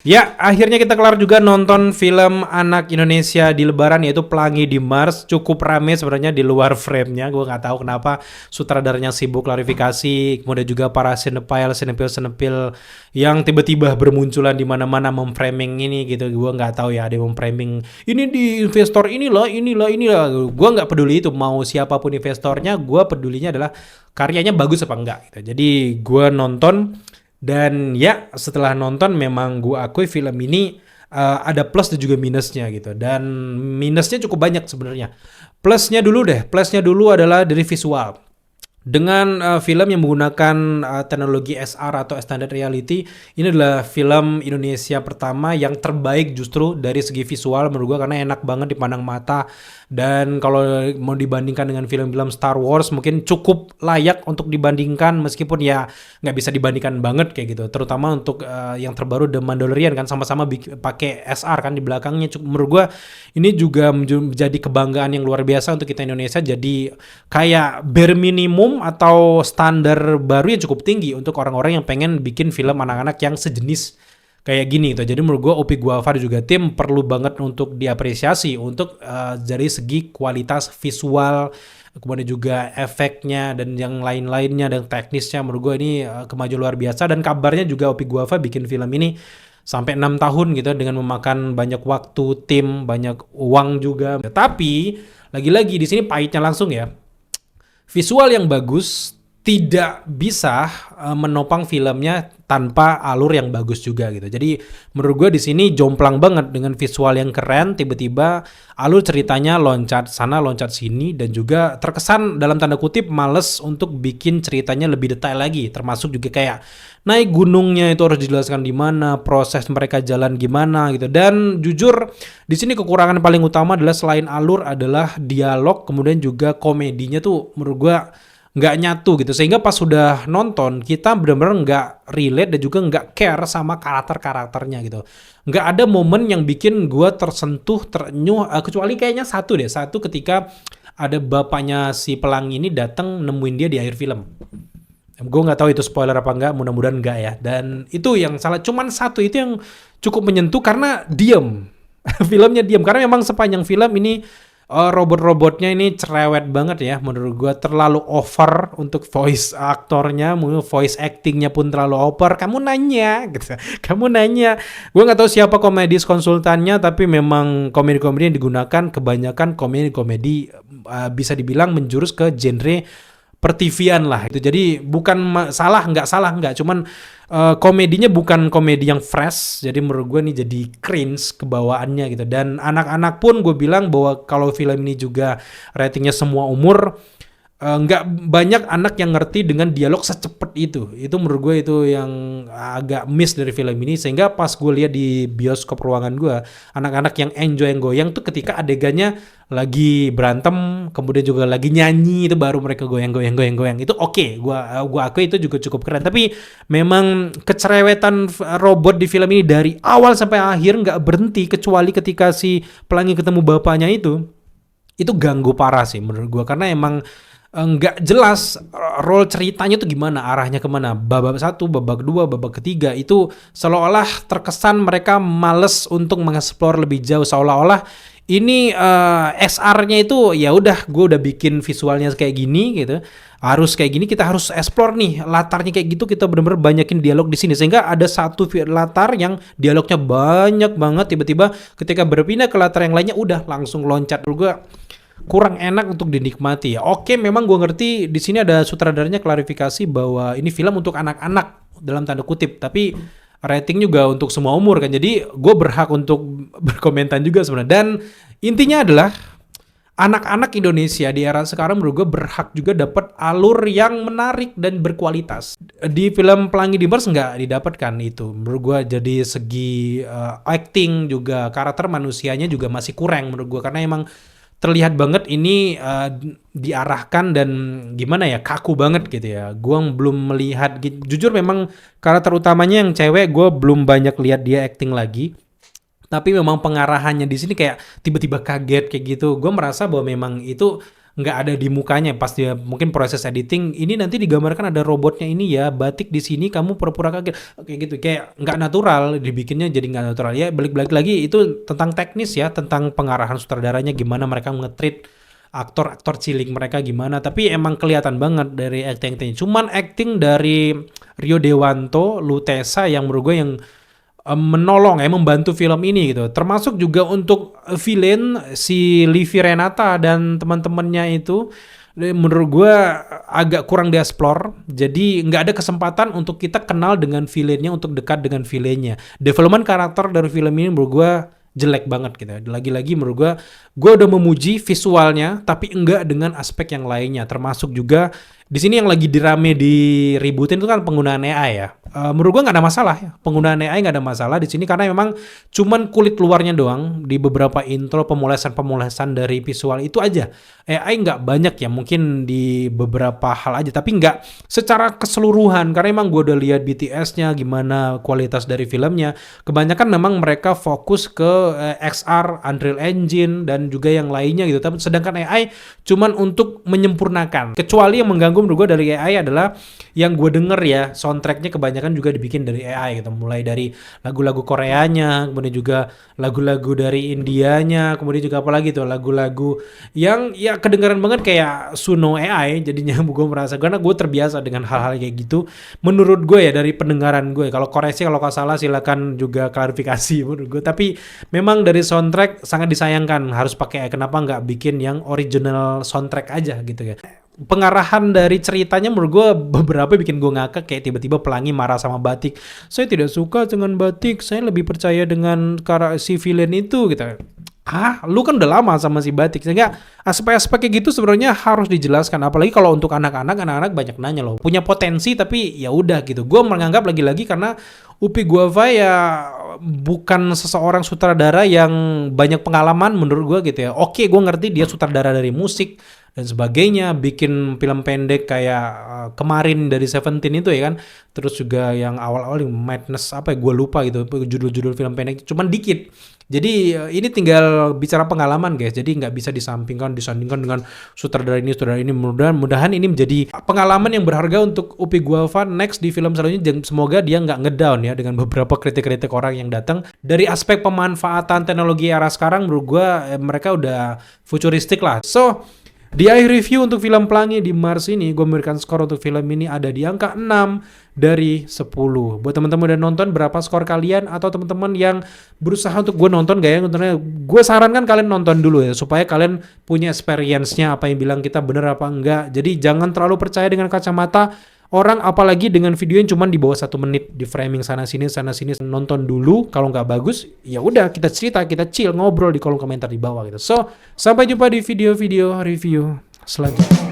Ya, akhirnya kita kelar juga nonton film anak Indonesia di Lebaran yaitu Pelangi di Mars. Cukup rame sebenarnya di luar frame-nya. Gue nggak tahu kenapa sutradaranya sibuk klarifikasi. Kemudian juga para senepil yang tiba-tiba bermunculan di mana-mana memframing ini gitu. Gue nggak tahu ya, ada yang memframing ini di investor inilah. Gue nggak peduli itu mau siapapun investornya. Gue pedulinya adalah karyanya bagus apa enggak gitu. Jadi gue nonton. Dan ya setelah nonton memang gue akui film ini ada plus dan juga minusnya gitu. Dan minusnya cukup banyak sebenarnya. Plusnya dulu adalah dari visual. Dengan film yang menggunakan teknologi SR atau extended reality, ini adalah film Indonesia pertama yang terbaik justru dari segi visual menurut gue karena enak banget dipandang mata. Dan kalau mau dibandingkan dengan film-film Star Wars mungkin cukup layak untuk dibandingkan meskipun ya nggak bisa dibandingkan banget kayak gitu. Terutama untuk yang terbaru The Mandalorian kan sama-sama pakai SR kan di belakangnya. Menurut gue ini juga menjadi kebanggaan yang luar biasa untuk kita Indonesia. Jadi kayak bare minimum atau standar baru yang cukup tinggi untuk orang-orang yang pengen bikin film anak-anak yang sejenis kayak gini gitu. Jadi menurut gue Opi Guava juga tim perlu banget untuk diapresiasi untuk dari segi kualitas visual, kemudian juga efeknya dan yang lain-lainnya dan teknisnya. Menurut gue ini kemajuan luar biasa dan kabarnya juga Opi Guava bikin film ini sampai 6 tahun gitu dengan memakan banyak waktu, tim, banyak uang juga. Tapi lagi-lagi di sini pahitnya langsung ya. Visual yang bagus tidak bisa menopang filmnya tanpa alur yang bagus juga gitu. Jadi menurut gue di sini jomplang banget dengan visual yang keren, tiba-tiba alur ceritanya loncat sana loncat sini dan juga terkesan dalam tanda kutip males untuk bikin ceritanya lebih detail lagi. Termasuk juga kayak naik gunungnya itu harus dijelaskan di mana, proses mereka jalan gimana gitu. Dan jujur di sini kekurangan paling utama adalah selain alur adalah dialog, kemudian juga komedinya tuh menurut gue nggak nyatu gitu sehingga pas sudah nonton kita benar-benar nggak relate dan juga nggak care sama karakternya gitu. Nggak ada momen yang bikin gue tersentuh terenyuh kecuali kayaknya satu ketika ada bapaknya si Pelangi ini datang nemuin dia di akhir film. Gue nggak tahu itu spoiler apa enggak, mudah-mudahan enggak ya. Dan itu yang salah, cuman satu itu yang cukup menyentuh karena diem. Filmnya diem karena memang sepanjang film ini robot-robotnya ini cerewet banget ya menurut gue, terlalu over untuk voice aktornya, voice actingnya pun terlalu over. Kamu nanya gitu, kamu nanya. Gue nggak tahu siapa komedis konsultannya, tapi memang komedi-komedi yang digunakan kebanyakan komedi-komedi bisa dibilang menjurus ke genre pertivian lah itu. Jadi bukan nggak salah, cuman komedinya bukan komedi yang fresh. Jadi menurut gue nih jadi cringe kebawaannya gitu. Dan anak-anak pun gue bilang bahwa kalau film ini juga ratingnya semua umur, nggak banyak anak yang ngerti dengan dialog secepat itu menurut gue itu yang agak miss dari film ini. Sehingga pas gue lihat di bioskop ruangan gue, anak-anak yang enjoy yang goyang tuh ketika adegannya lagi berantem kemudian juga lagi nyanyi itu baru mereka goyang itu oke. Gue akui itu juga cukup keren. Tapi memang kecerewetan robot di film ini dari awal sampai akhir nggak berhenti kecuali ketika si Pelangi ketemu bapaknya itu ganggu parah sih menurut gue karena emang nggak jelas role ceritanya tuh gimana, arahnya kemana. Babak 1, babak 2, babak ketiga itu seolah-olah terkesan mereka males untuk mengeksplor lebih jauh, seolah-olah ini SR-nya itu ya udah gue udah bikin visualnya kayak gini gitu, harus kayak gini, kita harus explore nih latarnya kayak gitu, kita bener-bener banyakin dialog di sini sehingga ada satu latar yang dialognya banyak banget, tiba-tiba ketika berpindah ke latar yang lainnya udah langsung loncat. Menurut gue kurang enak untuk dinikmati ya. Oke, memang gue ngerti di sini ada sutradaranya klarifikasi bahwa ini film untuk anak-anak dalam tanda kutip, tapi rating juga untuk semua umur kan. Jadi gue berhak untuk berkomentar juga sebenarnya. Dan intinya adalah anak-anak Indonesia di era sekarang menurut gue berhak juga dapat alur yang menarik dan berkualitas. Di film Pelangi di Mars nggak didapatkan itu. Menurut gue jadi segi acting juga karakter manusianya juga masih kurang menurut gue karena emang terlihat banget ini diarahkan dan gimana ya, kaku banget gitu ya. Gue belum melihat, jujur memang karakter utamanya yang cewek gue belum banyak lihat dia acting lagi. Tapi memang pengarahannya di sini kayak tiba-tiba kaget kayak gitu. Gue merasa bahwa memang itu nggak ada di mukanya pas dia mungkin proses editing. Ini nanti digambarkan ada robotnya ini ya, batik di sini kamu pura-pura kaget kayak gitu, kayak nggak natural dibikinnya, jadi nggak natural ya. Balik-balik lagi itu tentang teknis ya, tentang pengarahan sutradaranya gimana mereka nge-treat aktor-aktor cilik mereka gimana, tapi emang kelihatan banget dari acting-actingnya. Cuman acting dari Rio Dewanto, Lutesa yang menurut gue yang menolong ya, membantu film ini gitu. Termasuk juga untuk villain si Livi Renata dan teman-temannya itu menurut gue agak kurang dieksplor. Jadi nggak ada kesempatan untuk kita kenal dengan villainnya, untuk dekat dengan villainnya. Development karakter dari film ini menurut gue jelek banget gitu. Lagi-lagi menurut gue udah memuji visualnya, tapi enggak dengan aspek yang lainnya. Termasuk juga di sini yang lagi dirame diributin itu kan penggunaan AI ya. Menurut gue nggak ada masalah ya. Penggunaan AI nggak ada masalah di sini karena memang cuman kulit luarnya doang di beberapa intro pemolesan-pemolesan dari visual itu aja. AI nggak banyak ya, mungkin di beberapa hal aja, tapi nggak secara keseluruhan karena emang gue udah lihat BTS-nya gimana kualitas dari filmnya. Kebanyakan memang mereka fokus ke XR, Unreal Engine dan juga yang lainnya gitu. Tapi sedangkan AI cuman untuk menyempurnakan. Kecuali yang mengganggu menurut gue dari AI adalah yang gue denger ya, soundtracknya kebanyakan juga dibikin dari AI gitu, mulai dari lagu-lagu Koreanya, kemudian juga lagu-lagu dari Indianya, kemudian juga apalagi tuh lagu-lagu yang ya kedengaran banget kayak Suno AI. Jadinya gue merasa, karena gue terbiasa dengan hal-hal kayak gitu menurut gue ya, dari pendengaran gue. Kalau koreksi kalau nggak salah silakan juga klarifikasi menurut gue, tapi memang dari soundtrack sangat disayangkan harus pakai AI. Kenapa nggak bikin yang original soundtrack aja gitu ya. Pengarahan dari ceritanya menurut gue beberapa bikin gue ngakak, kayak tiba-tiba pelangi marah sama batik. Saya tidak suka dengan batik, saya lebih percaya dengan si villain itu gitu. Lu kan udah lama sama si batik, sehingga aspek-aspek kayak gitu sebenarnya harus dijelaskan. Apalagi kalau untuk anak-anak banyak nanya loh, punya potensi tapi ya udah gitu. Gue menganggap lagi-lagi karena Upi Guava ya bukan seseorang sutradara yang banyak pengalaman menurut gue gitu ya. Oke, gue ngerti dia sutradara dari musik dan sebagainya, bikin film pendek kayak kemarin dari Seventeen itu ya kan, terus juga yang awal-awal yang Madness apa ya, gue lupa gitu judul-judul film pendek, cuman dikit. Jadi ini tinggal bicara pengalaman guys, jadi nggak bisa disandingkan dengan sutradara ini. Mudah-mudahan ini menjadi pengalaman yang berharga untuk Upi Guava next di film selanjutnya, dan semoga dia nggak ngedown ya dengan beberapa kritik-kritik orang yang datang. Dari aspek pemanfaatan teknologi era sekarang menurut gue mereka udah futuristik lah. So di akhir review untuk film Pelangi di Mars ini, gue memberikan skor untuk film ini ada di angka 6 dari 10. Buat teman-teman udah nonton, berapa skor kalian? Atau teman-teman yang berusaha untuk gue nonton gak ya? Gue sarankan kalian nonton dulu ya, supaya kalian punya experience-nya, apa yang bilang kita bener apa enggak. Jadi jangan terlalu percaya dengan kacamata orang, apalagi dengan video yang cuma di bawah 1 menit, di framing sana sini. Nonton dulu, kalau nggak bagus ya udah kita cerita, kita chill ngobrol di kolom komentar di bawah gitu. So sampai jumpa di video-video review selanjutnya.